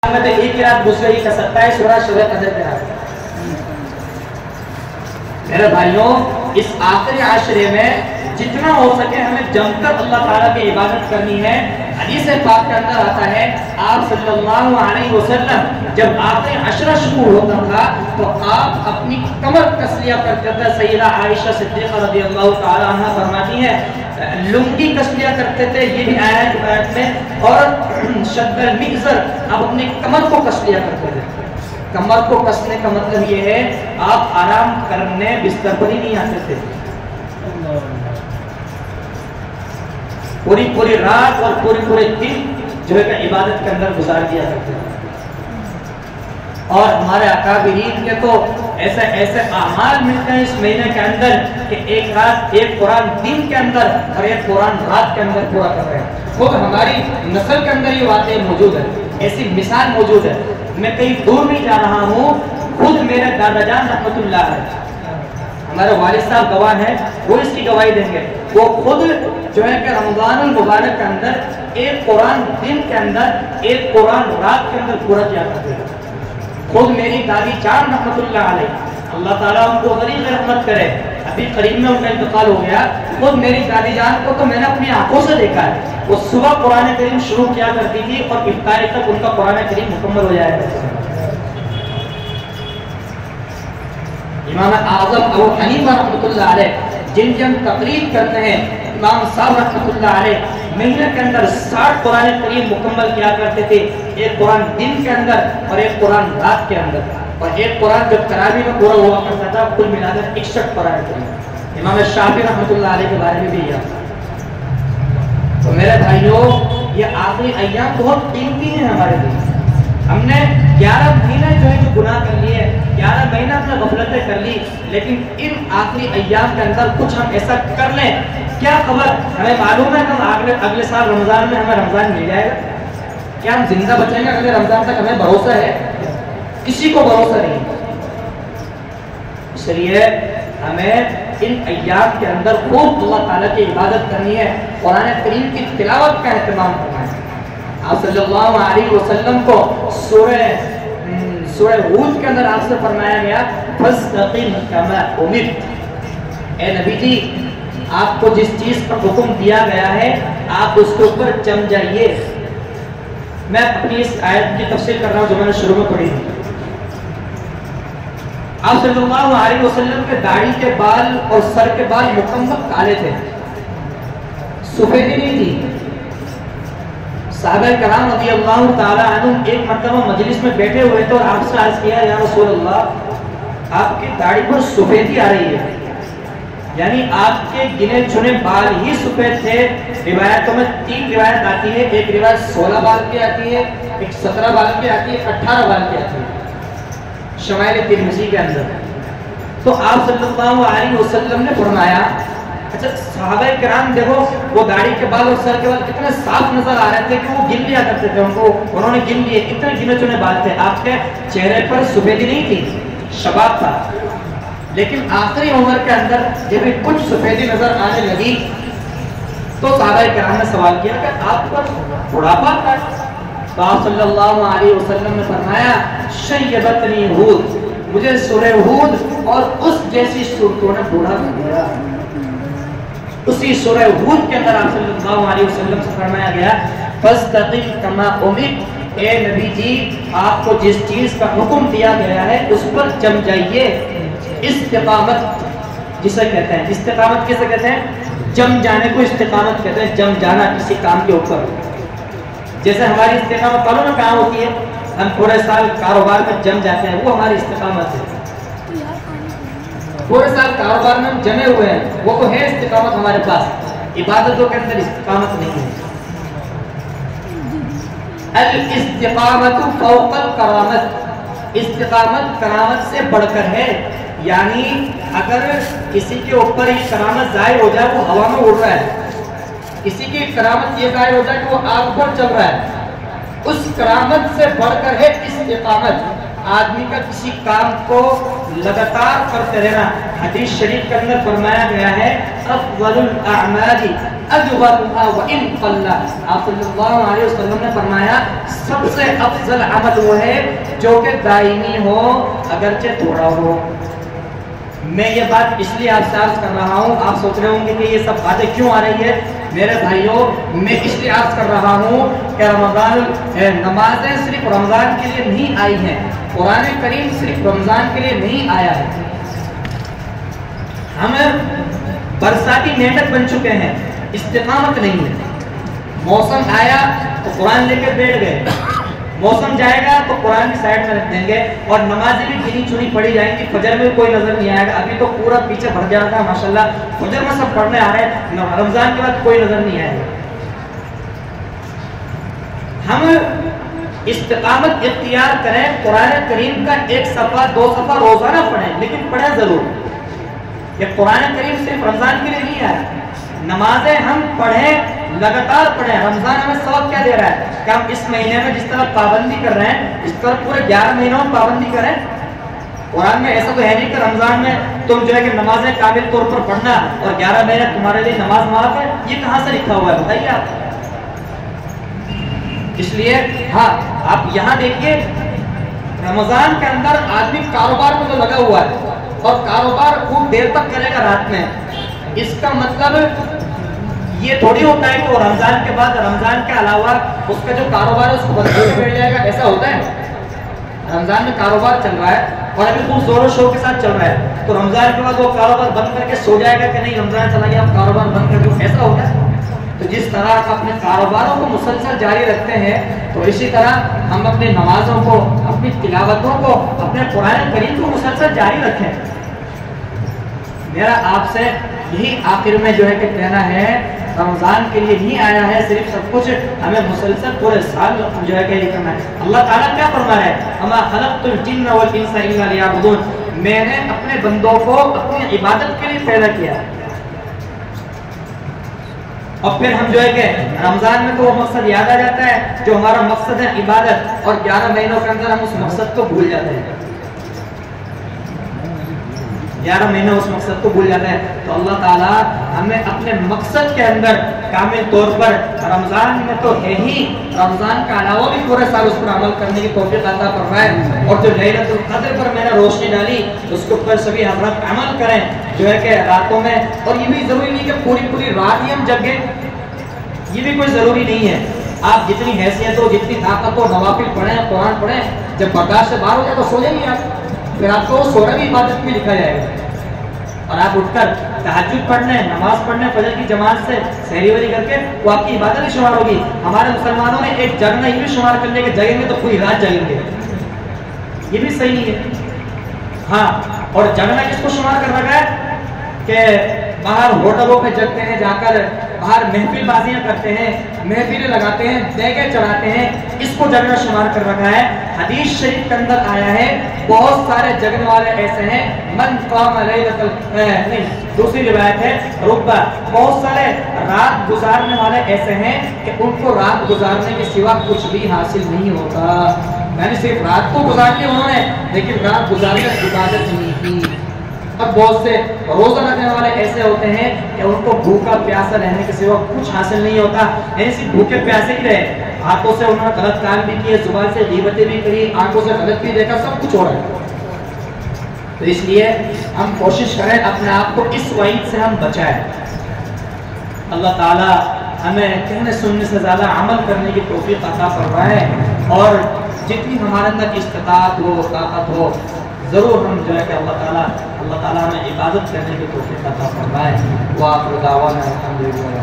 ایک رات دوسرے ہی کا 27 سورہ شب قدر پہ آتا ہے۔ میرے بھائیوں، اس آخری عشرے میں جتنا ہو سکے ہمیں جم کر اللہ تعالیٰ کی عبادت کرنی ہے۔ حدیث پاک کے اندر آتا ہے آپ صلی اللہ علیہ وسلم جب آخری عشرہ شروع ہوتا تھا تو آپ اپنی کمر کس لیا کرتے تھے۔ سیدہ عائشہ صدیقہ رضی اللہ تعالی عنہ فرماتی ہے لنگی کس لیا کرتے تھے، یہ بھی آیا ہے روایت میں، اور شد المئزر آپ اپنی کمر کو کس لیا کرتے تھے۔ کمر کو کسنے کا مطلب یہ ہے آپ آرام کرنے بستر پر ہی نہیں آتے تھے، پوری رات اور پورے دن جو ہے عبادت کے اندر گزار دیا کرتے ہیں۔ اور ہمارے اکابرین کے تو ایسے اعمال ملتے ہیں اس مہینے کے اندر کہ ایک رات ایک قرآن دن کے اندر اور ایک قرآن رات کے اندر پورا کر رہے ہیں۔ خود ہماری نسل کے اندر یہ واقعہ موجود ہے، ایسی مثال موجود ہے۔ میں کہیں دور نہیں جا رہا ہوں، خود میرے دادا جان رحمت اللہ ہے، ہمارے والد صاحب گواہ ہیں، وہ اس کی گواہی دیں گے۔ وہ خود جو ہے کہ رمضان المبارک کے اندر ایک قرآن دن کے اندر ایک قرآن رات کے اندر پورا کیا کرتے ہیں۔ خود میری دادی جان رحمت اللہ علیہ، اللہ تعالیٰ ان کو غریب رحمت کرے، ابھی قریب میں ان کا انتقال ہو گیا۔ خود میری دادی جان کو تو میں نے اپنی آنکھوں سے دیکھا ہے، وہ صبح قرآن کریم شروع کیا کرتی تھی اور افطار تک ان کا قرآن کریم مکمل ہو جایا کرتا تھا۔ امام اعظم ابو حنیفہ رحمۃ اللہ علیہ جن کی ہم تقریر کرتے ہیں، امام صاحب رحمۃ اللہ علیہ مہینے کے اندر 60 قرآن کریم مکمل کیا کرتے تھے، ایک قرآن دن کے اندر اور ایک قرآن رات کے اندر، اور ایک قرآن جب تراویح میں پورا ہوا کرتا تھا کل ملا کر 61 قرآن کریم۔ امام شافعی رحمۃ اللہ علیہ کے بارے میں بھی یہ تو میرے بھائیوں یہ آخری ایام بہت قیمتی ہیں ہمارے لیے۔ ہم نے 11 مہینے جو ہے جو گناہ کر لیے، 11 مہینہ اپنے غفلتیں کر لی، لیکن ان آخری ایام کے اندر کچھ ہم ایسا کر لیں، کیا خبر ہمیں معلوم ہے کہ اگلے سال رمضان میں ہمیں رمضان مل جائے گا؟ کیا ہم زندہ بچیں گے اگلے رمضان تک؟ ہمیں بھروسہ ہے؟ کسی کو بھروسہ نہیں۔ اس لیے ہمیں ان ایام کے اندر خوب اللہ تعالیٰ کی عبادت کرنی ہے، قرآن کریم کی تلاوت کا اہتمام کرنا ہے۔ آپ صلی اللہ علیہ وسلم کو سورہ ہود کے اندر آپ سے فرمایا گیا فاستقم کما امرت، اے نبی جی آپ کو جس چیز کا حکم دیا گیا ہے آپ اس کے اوپر جم جائیے۔ میں اپنی اس آیت کی تفسیر کر رہا ہوں جو میں نے شروع میں پڑھی تھی۔ آپ صلی اللہ علیہ وسلم کے داڑھی کے بال اور سر کے بال مکمل کالے تھے، سفیدی نہیں تھی۔ صحابہ کرام رضی اللہ تعالی عنہ ایک مرتبہ مجلس میں بیٹھے ہوئے تو آپ سے عرض کیا یا رسول اللہ آپ کی داڑھی پر سفیدی آ رہی ہے، یعنی آپ کے گنے چنے بال ہی سفید تھے۔ روایتوں میں 3 روایت آتی ہے، ایک روایت 16 بال کی آتی ہے، ایک 17 بال کی آتی ہے، 18 بال کی آتی ہے شمائل ترمذی کے اندر۔ تو آپ صلی اللہ علیہ وسلم نے فرمایا اچھا صحابہ کرام دیکھو وہ داڑھی کے بال اور سر کے بال کتنے صاف نظر آ رہے تھے کہ وہ گن لیا کرتے تھے، انہوں نے گن لیے، اتنے گنے چنے بال تھے، آپ کے چہرے پر سفیدی نہیں تھی، شباب تھا، لیکن آخری عمر کے اندر جب کچھ سفیدی نظر آنے لگی تو صحابہ کرام نے سوال کیا کہ آپ پر بڑھاپا تھا؟ تو آپ صلی اللہ علیہ وسلم نے فرمایا شیبتنی ہود، مجھے سورہ ہود اور اس جیسی صورتوں نے بوڑھا کر دیا۔ اسی سورہ ہود کے اندر آپ صلی اللہ علیہ وسلم سے فرمایا گیا فاستقم کما امرت، اے نبی جی آپ کو جس چیز کا حکم دیا گیا ہے اس پر جم جائیے۔ استقامت جسے کہتے ہیں، استقامت کسے کہتے ہیں؟ جم جانے کو استقامت کہتے ہیں، جم جانا کسی کام کے اوپر۔ جیسے ہماری استقامت معلوم ہے کہاں ہوتی ہے؟ ہم پورے سال کاروبار میں جم جاتے ہیں، وہ ہماری استقامت ہے۔ پورے سال کاروبار میں ہم جمے ہوئے ہیں، وہ تو ہے استقامت ہمارے پاس۔ عبادتوں کے اندر استقامت نہیں ہے۔ الاستقامت فوق الکرامت، استقامت کرامت سے بڑھ کر ہے، یعنی اگر کسی کے اوپر یہ کرامت ظاہر ہو جائے وہ ہوا میں اڑ رہا ہے، کسی کی کرامت یہ ظاہر ہو جائے کہ وہ آگ پر چل رہا ہے، اس کرامت سے بڑھ کر ہے استقامت۔ آدمی کا کسی کام کو لگاتار کرتے رہنا۔ حدیث شریف کے اندر فرمایا گیا ہے افضل الاعمال اجورها وان قل. آپ صلی اللہ علیہ وسلم نے فرمایا سب سے افضل عمل وہ ہے جو کہ دائمی ہو اگرچہ تھوڑا ہو. میں یہ بات اس لیے آپ سے عرض کر رہا ہوں, آپ سوچ رہے ہوں گے کہ یہ سب باتیں کیوں آ رہی ہے. میرے بھائیوں, میں اس لیے عرض کر رہا ہوں کہ رمضان, نمازیں صرف رمضان کے لیے نہیں آئی ہیں, قرآن کریم صرف رمضان کے لیے نہیں آیا ہے. ہم برساتی مینڈک بن چکے ہیں, استقامت نہیں ہے. موسم آیا تو قرآن لے کے بیٹھ گئے, موسم جائے گا تو قرآن کی سائڈ میں رکھ دیں گے, اور نمازیں بھی گنی چنی پڑھی جائیں گی. فجر میں کوئی نظر نہیں آئے گا, ابھی تو پورا پیچھے بھر جاتا ہے ماشاءاللہ, فجر میں سب پڑھنے آ رہے ہیں, رمضان کے بعد کوئی نظر نہیں آئے گا. ہم استقامت اختیار کریں, قرآن کریم کا 1 صفحہ 2 صفحہ روزانہ پڑھیں, لیکن پڑھیں ضرور. یہ قرآن کریم صرف رمضان کے لیے نہیں آیا. نمازیں ہم پڑھیں, لگاتار پڑھیں. رمضان ہمیں سبق کیا دے رہا ہے کہ ہم اس مہینے میں جس طرح پابندی کر رہے ہیں اس طرح پورے 11 مہینوں میں پابندی کریں. قرآن میں ایسا تو ہے نہیں کہ رمضان میں تم جو ہے کہ نمازیں کامل طور پر پڑھنا اور 11 مہینے تمہارے لیے نماز معاف ہے. یہ کہاں سے لکھا ہوا ہے بتائیے آپ. اس لیے ہاں آپ یہاں دیکھیے, رمضان کے اندر آدمی کاروبار میں تو لگا ہوا ہے اور کاروبار خوب دیر تک کرے گا رات میں. اس کا مطلب یہ تھوڑی ہوتا ہے کہ وہ رمضان کے بعد, رمضان کے علاوہ اس کا جو کاروبار ہے اس کو بند کر کے بیٹھ جائے گا. ایسا ہوتا ہے؟ رمضان میں کاروبار چل رہا ہے اور ابھی خوب زور و شور کے ساتھ چل رہا ہے, تو رمضان کے بعد وہ کاروبار بند کر کے سو جائے گا کہ نہیں رمضان چلا گیا اب کاروبار بند کر کے؟ ایسا ہوتا ہے؟ تو جس طرح آپ اپنے کاروباروں کو مسلسل جاری رکھتے ہیں, تو اسی طرح ہم اپنے نمازوں کو, اپنی تلاوتوں کو, اپنے قرآن کریم کو مسلسل جاری رکھیں. میرا آپ سے یہی آخر میں جو ہے کہ کہنا ہے, رمضان کے لیے نہیں آیا ہے صرف سب کچھ, ہمیں مسلسل پورے سال جو ہے کہ یہ کرنا ہے. اللہ تعالیٰ کیا فرما رہا ہے, اما خلقت الجن والانس الا لیعبدون, میں نے اپنے بندوں کو اپنی عبادت کے لیے پیدا کیا. اور پھر ہم جو ہے کہ رمضان میں تو وہ مقصد یاد آ جاتا ہے جو ہمارا مقصد ہے عبادت, اور 11 مہینوں کے اندر ہم اس مقصد کو بھول جاتے ہیں. 11 مہینے اس مقصد کو بھول جاتا ہے. تو اللہ تعالیٰ ہمیں اپنے مقصد کے اندر کامل طور پر, رمضان میں تو ہے ہی, رمضان کا علاوہ بھی پورے سال اس پر عمل کرنے کی توفیق عطا فرمائے. اور جو لیلۃ القدر پر میں نے روشنی ڈالی اس کے اوپر سبھی حضرات عمل کریں جو ہے کہ راتوں میں. اور یہ بھی ضروری نہیں کہ پوری رات ہی ہم جگیں, یہ بھی کوئی ضروری نہیں ہے. آپ جتنی حیثیت ہو, جتنی طاقت ہو, نوافل پڑھیں, قرآن پڑھیں, جب برداشت سے باہر ہو جائے تو سو جائیں گے آپ, پھر آپ کو سونا بھی عبادت میں لکھا جائے گا. اور آپ اٹھ کر تہجد پڑھنے, نماز پڑھنے, فجر کی جماعت سے سحری وری کر کے وہ آپ کی عبادت بھی شمار ہوگی. ہمارے مسلمانوں نے ایک جگنا یہ بھی شمار کر لیا کہ جگیں گے تو پوری رات جگیں گے, یہ بھی صحیح نہیں ہے. ہاں, اور جگنا کس کو شمار کر رکھا ہے کہ باہر ہوٹلوں پہ جگتے ہیں, جا کر باہر محفل بازیاں کرتے ہیں, محفلیں لگاتے ہیں, دیگیں چڑھاتے ہیں, اس کو جگنا شمار کر رکھا ہے. حدیث شریف کے اندر آیا ہے بہت سارے جگنے والے ایسے ہیں, من قام لیلۃ نہیں, دوسری روایت ہے ربا, بہت سارے رات گزارنے والے ایسے ہیں کہ ان کو رات گزارنے کے سوا کچھ بھی حاصل نہیں ہوتا. یعنی صرف رات کو گزار لی انہوں نے, لیکن رات گزارنے کی عبادت نہیں کی. اور بہت سے روزہ رکھنے والے ایسے ہوتے ہیں کہ ان کو بھوکا پیاسا رہنے کے سوا کچھ حاصل نہیں ہوتا, یعنی صرف بھوکے پیاسے ہی رہے. ہاتھوں سے انہوں نے غلط کام بھی کیے, زبان سے غیبتیں بھی کری, آنکھوں سے غلط بھی دیکھا, سب کچھ ہو رہا ہے. تو اس لیے ہم کوشش کریں اپنے آپ کو اس وعید سے ہم بچائیں. اللہ تعالیٰ ہمیں کہنے سننے سے زیادہ عمل کرنے کی توفیق عطا فرمائے, اور جتنی ہمارے اندر استطاعت ہو, طاقت ہو, ضرور ہم جو ہے کہ اللہ تعالیٰ ہمیں عبادت کرنے کی توفیق عطا فرمائے. وآخر دعوانا الحمدللہ.